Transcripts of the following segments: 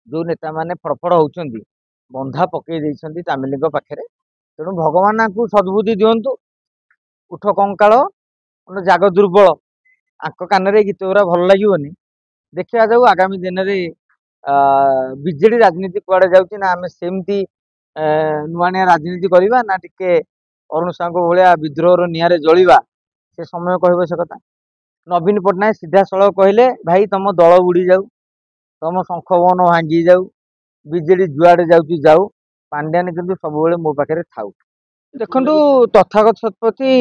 जो नेता माने फड़फड़ होउछंती बंधा पकई देइछंती तामिलिंग पाखरे तेणु भगवान को सद्बुद्धि दिंतु उठ कंकाल जाग दुर्बल आंक कान गीत गुरा भल लगे देखा जाऊ आगामी दिन में विजेडी राजनीति कुआडे जाउछि ना आमे सेमती नुआ नुआ राजनीति करवा ना टिके अरुण साहू भाया विद्रोहर निआरे जलिबा से समय कहब से कथा। नवीन पट्टनायक सीधा सड़क कहले भाई तुम दल बुड़ी जाऊ तुम शंख बन भांगी जाऊ विजेडी जुआडे जाउछि जाऊ पांड्यान किंतु सब मो पाखे थाऊ। देखु तथागत शतपथी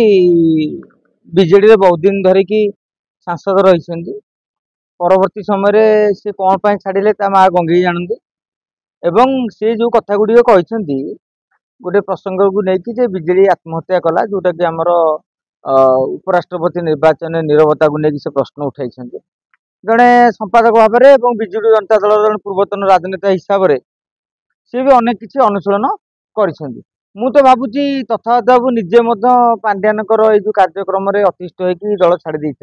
विजेडी बहुत दिन धरिकी सांसद रही परवर्ती समय से कौन पाई छाड़िले ता माँ गंगे जानती एवं से जो कथा गुड़िक कहते गोटे प्रसंग को लेकिन विजेडी आत्महत्या कला जोटा कि आमर उपराष्ट्रपति निर्वाचन निरवता को लेकिन से प्रश्न उठाई जड़े संपादक भाव में विजेडी जनता दल जन पूर्वतन राजनेता हिसाब से सी भी अनेक किसी अनुशीलन कर तो भावुची तथा बाबू निजे पांड्यानकर जो कार्यक्रम अतिष्ठ होगी दल छाड़ी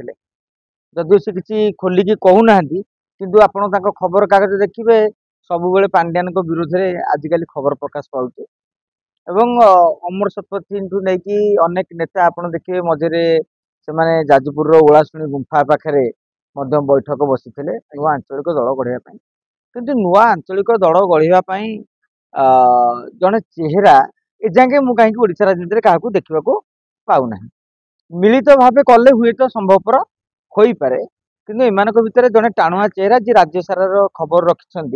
जदि से किसी खोलिकी कहूना किंतु आपण खबर कागज देखिए सब पांड्यान विरोध में आजिकल खबर प्रकाश पाउछ एवं अमर शतपथी नहीं अनेक नेता आप देखिए मझे से जाजपुर ओलाशुणी गुंफा पाखे बैठक बसी नुआ आंचलिक दल गढ़ाई किंतु नुआ आंचलिक दल गढ़ाई जड़े चेहरा एजांगे मु कहीं ओडिशा राजनीति क्या देखा पाऊना मिलित भाव कले हुए तो संभवपर हो पारे किंतु एमान भितर जड़े टाणुआ चेहरा जी राज्य सारा खबर रखिंट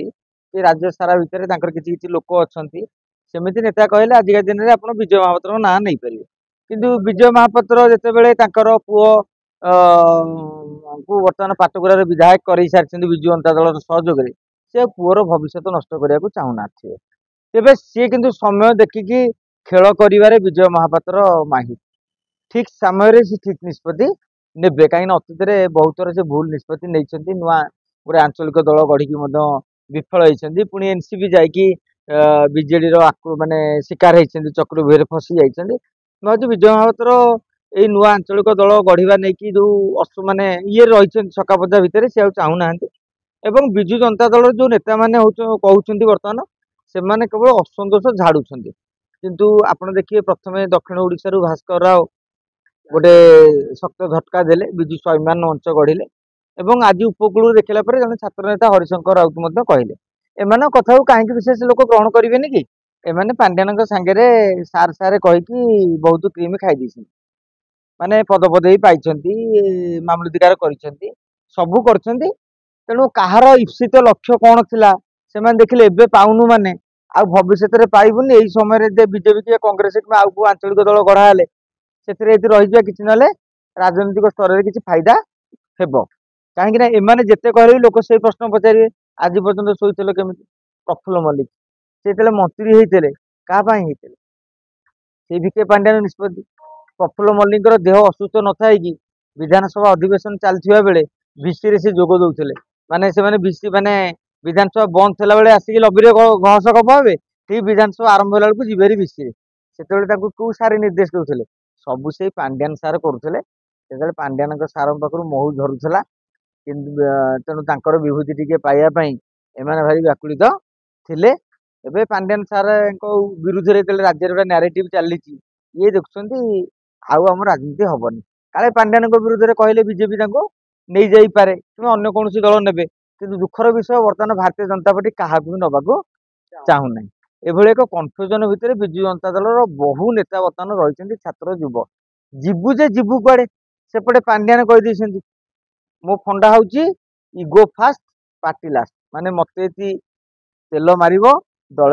राज्य सारा भितर किसी किसी लोक अच्छा सेमती नेता कहले आजिका दिन में आप विजय महापात्र ना नहीं पारे किंतु विजय महापात्र जितेबाला पुओ को बर्तमान पाटकुरा विधायक कर सारी विजु जनता दल सहयोग से पुओर भविष्य नष्ट करने को चाहूना तेरे सी किंतु समय देखिकी खेल कर विजय महापात्र माहिर ठीक समय से ठीक निष्पत्ति ने कहीं अतीत में बहुत थर से भूल निष्पत्ति नहीं नुआ गोटे आंचलिक दल गढ़ी विफल होती पुणी एनसीपी जाकि विजेडी माने शिकार होती चक्रव्यूह फसी जाती भाई विजय महापात्र ये नुआ आंचलिक दल गढ़ा नहीं जो असु माने ये रही छकापदा भितर सी चाहूना एवं विजु जनता दल जो नेता मैंने कहते बर्तमान से केवल असंतोष झाड़ू किंतु आप देखिए प्रथम दक्षिण ओडिशा भास्कर राव गोटे शक्त झटका देले विजु स्वाभिमान मंच गढ़िले एवं आज उपकूल देखला जन छात्र नेता हरिशंकर राउत कहले एमान कथा को कहीं विशेष लोक ग्रहण करेंगे कि एमाने पांड्यान सांगे सार सारे कहीकि बहुत क्रीम खाई माने पद पदवी पाई मामलतिकार सबू कर तेणु कहार ईप्सित लक्ष्य कौन थिला से देखिले एबे पाउनु माने आ भविष्य में पाइबुनि यही समय बीजेपी कि कांग्रेस आउ आंचलिक दल गढ़ा से रही कि ना राजनीतिक स्तर में किसी फायदा हेब कहीं एमाने जिते कहले लोक से प्रश्न पचारे आज पर्यटन शोल केमी प्रफुल्ल मल्लिक से मंत्री होते क्या से भिके पांड्यान निष्पत्ति प्रफुल्ल मल्लिक देह असुस्थ न था कि विधानसभा अधिवेशन चलता बेले भिसी से जोग दौले माने से भिसी माने विधानसभा बंद थला बेले आसिक लबी घस गप हे ठीक विधानसभा आरंभ होला बेलू जीवे भिसी से क्यों सारी निर्देश दौले सबू से पांड्यान सार करुले से पांड्यान सार पाखु महू झरुला तेणु तर विभूति टी पाइबापी एम भारी व्याकुलित थे एवं पांड्यान सार विरुद्ध में राज्य गोटे नारेटिव चली ये देखुं आम राजनीति हेनी काले पांड्यान विरुद्ध में कहले बीजेपी नहीं जापे कि अन्य कौन दल ने कि दुखर विषय बर्तमान भारतीय जनता पार्टी क्या भी नवाक चाहूना एभली एक कन्फ्यूजन भितर विजु जनता दल बहु नेता बर्तमान रही छात्र युव जीवु जे जीवु कुआडे सेपटे पांड्यान कहीदे मो फंडा हूँ इगो फास्ट पार्टी लास्ट माने मत तेल मार दल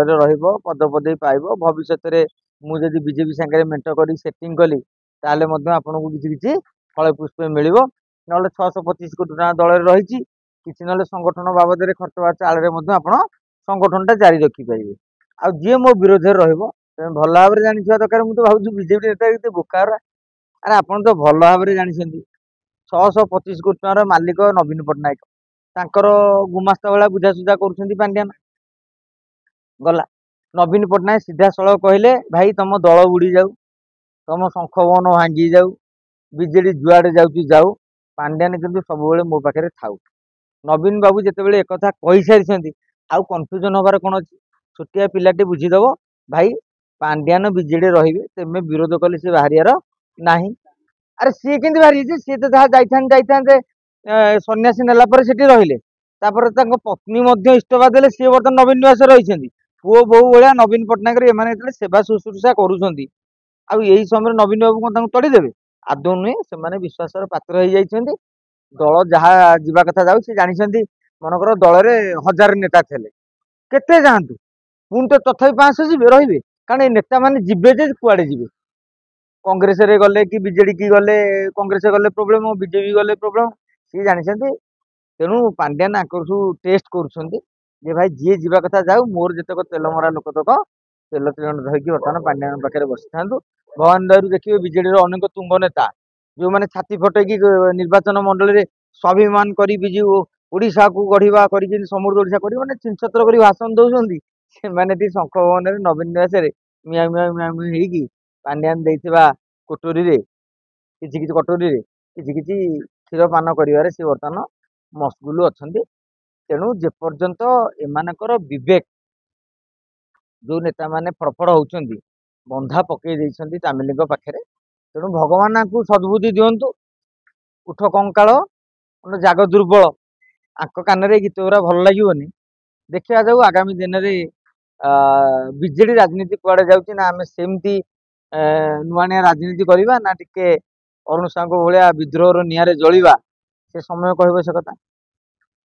पद पदवी पाइब भविष्य में मुझे बीजेपी सांगे मेट कर सेटिंग कली ताले आपन को किसी फल पुष्प मिल ना 625 कोटी टका दल रही किसी ना संगठन बाबद खर्च बार्च आड़े आप संगठन जारी रखिपारे आ जी मो विरोध में भल भाव में जानी दरकार मुझे भाव बीजेपी नेता बोकार अरे आप तो भल भाव में जानते 625 कोटी टकर मालिक नवीन पट्टनायक तांकर गुमास्ता भाया बुझासुझा कर पांड्यान गला नवीन पट्टनायक सीधा सड़क कहले भाई तुम दल बुड़ी जाऊ तुम शंख बन भांगी जाऊ विजेडी जुआडे जाऊँ जाऊ पांड्यान किंतु सब मो पाखे थाऊ नवीन बाबू जिते एक कही सारी ଆଉ କନफ्ୟୁଜन ହବାର କଣ ଅଛି? ଛୋଟିଆ ପିଲାଟେ ବୁଝିଦବ ଭାଇ ପାଣ୍ଡିଆନ ବିଜେଡି ରହିବେ, ତେମେ ବିରୋଧ କଲେ ସେ ବାହାରିବାର ନାହିଁ। ଆରେ ସିଏ କେମିତି ବାହାରିବେ? ସିଏ ତ ଯାହା ଯାଇଥାନ୍ତେ ସନ୍ନ୍ୟାସୀ ନେଲା ପରେ ସେଠି ରହିଲେ, ତାପରେ ତାଙ୍କ ପତ୍ନୀ ମଧ୍ୟ ଇସ୍ତଫା ଦେଲେ, ସିଏ ବର୍ତ୍ତମାନ ନବୀନ ନିବାସରେ ରହିଛନ୍ତି। ପୁଅ ବୋହୂ ଭଳିଆ ନବୀନ ପଟ୍ଟନାୟକ ଏମାନେ ଯେତେବେଳେ ସେବା ଶୁଶ୍ରୂଷା କରୁଛନ୍ତି, ଆଉ ଏଇ ସମୟରେ ନବୀନ ବାବୁ କଣ ତାଙ୍କୁ ତଡ଼ିଦେବେ? ଆଦୌ ନୁହେଁ। ସେମାନେ ବିଶ୍ୱାସର ପାତ୍ର ହେଇଯାଇଛନ୍ତି। ଦଳ ଯାହା ଯିବା କଥା ଯାଉ, ସେ ଜାଣିଛନ୍ତି ମନେକର ଦଳରେ 1000 ନେତା ଥିଲେ, କେତେ ଯାଆନ୍ତୁ ପୁଣି ତ ତଥାପି 500 ଯିବେ ରହିବେ, କାରଣ ଏ ନେତା ମାନେ ଯିବେ ଯେ କୁଆଡେ ଯିବେ। କଂଗ୍ରେସରେ ଗଲେ କି ବିଜେଡି କି ଗଲେ, କଂଗ୍ରେସ ଗଲେ ପ୍ରୋବ୍ଲେମ, ବିଜେପି ଗଲେ ପ୍ରୋବ୍ଲେମ, ସିଏ ଜାଣିଛନ୍ତି। ତେଣୁ ପାଣ୍ଡିଆନ ଆଙ୍କଠୁ ଟେଷ୍ଟ କରୁଛନ୍ତି ଯେ ଭାଇ ଯିଏ ଯିବା କଥା ଯାଉ, ମୋର ଯେତେକ ତେଲ ମରା ଲୋକ ତକ ତେଲ ତିଳନ ଧରିକି ବର୍ତ୍ତମାନ ପାଣ୍ଡିଆନ ପାଖରେ ବସିଥାନ୍ତୁ। ଭଗବାନ ଦୟାରୁ ଦେଖିବେ ବିଜେଡିର ଅନେକ ତୁଙ୍ଗ ନେତା ଯୋଉମାନେ ଛାତି ଫଟେଇକି ନିର୍ବାଚନ ମଣ୍ଡଳୀରେ ସ୍ୱାଭିମାନ କରି ବିଜୁ ଓଡିଶାକୁ ଗଢିବା କରିକି ସମୃଦ୍ଧ ଓଡିଶା କରିବ ମାନେ ଛତ୍ର କରି ଭାଷଣ ଦଉଛନ୍ତି, ସେମାନେ ଏଠି ଶଙ୍ଖ ଭବନରେ ନବୀନ ନିବାସରେ ମିଆଁ ମିଆଁ ମିଆଁ ମିଆଁ ହେଇକି ପାଣ୍ଡିଆନ ଦେଇଥିବା କୋଟରୀରେ କିଛି କିଛି କଟୋରୀରେ କିଛି କିଛି କ୍ଷୀର ପାନ କରିବାରେ ସେ ବର୍ତ୍ତମାନ ମସଗୁଲ ଅଛନ୍ତି। ତେଣୁ ଯେପର୍ଯ୍ୟନ୍ତ ଏମାନଙ୍କର ବିବେକ, ଯୋଉ ନେତା ମାନେ ଫଡଫଡ ହଉଛନ୍ତି, ବନ୍ଧା ପକେଇ ଦେଇଛନ୍ତି ତାମିଲଙ୍କ ପାଖରେ, ତେଣୁ ଭଗବାନ ଆଙ୍କୁ ସଦ୍ବୁଦ୍ଧି ଦିଅନ୍ତୁ। ଉଠ କଙ୍କାଳ ଜାଗ ଦୁର୍ବଳ, ଆଙ୍କ କାନରେ ଗୀତ ଗୁରା ଭଲ ଲାଗିବନି। ଦେଖିବା ଯାଉ ଆଗାମୀ ଦିନରେ ବିଜେଡି ରାଜନୀତି କୁଆଡେ ଯାଉଛି, ନା ଆମେ ସେମିତି ନୂଆ ନୂଆ ରାଜନୀତି କରିବା, ନା ଟିକେ ଅରୁଣ ସାହୁଙ୍କ ଭଳିଆ ବିଦ୍ରୋହର ନିଆଁରେ ଜଳିବା, ସେ ସମୟ କହିବ ସେ କଥା।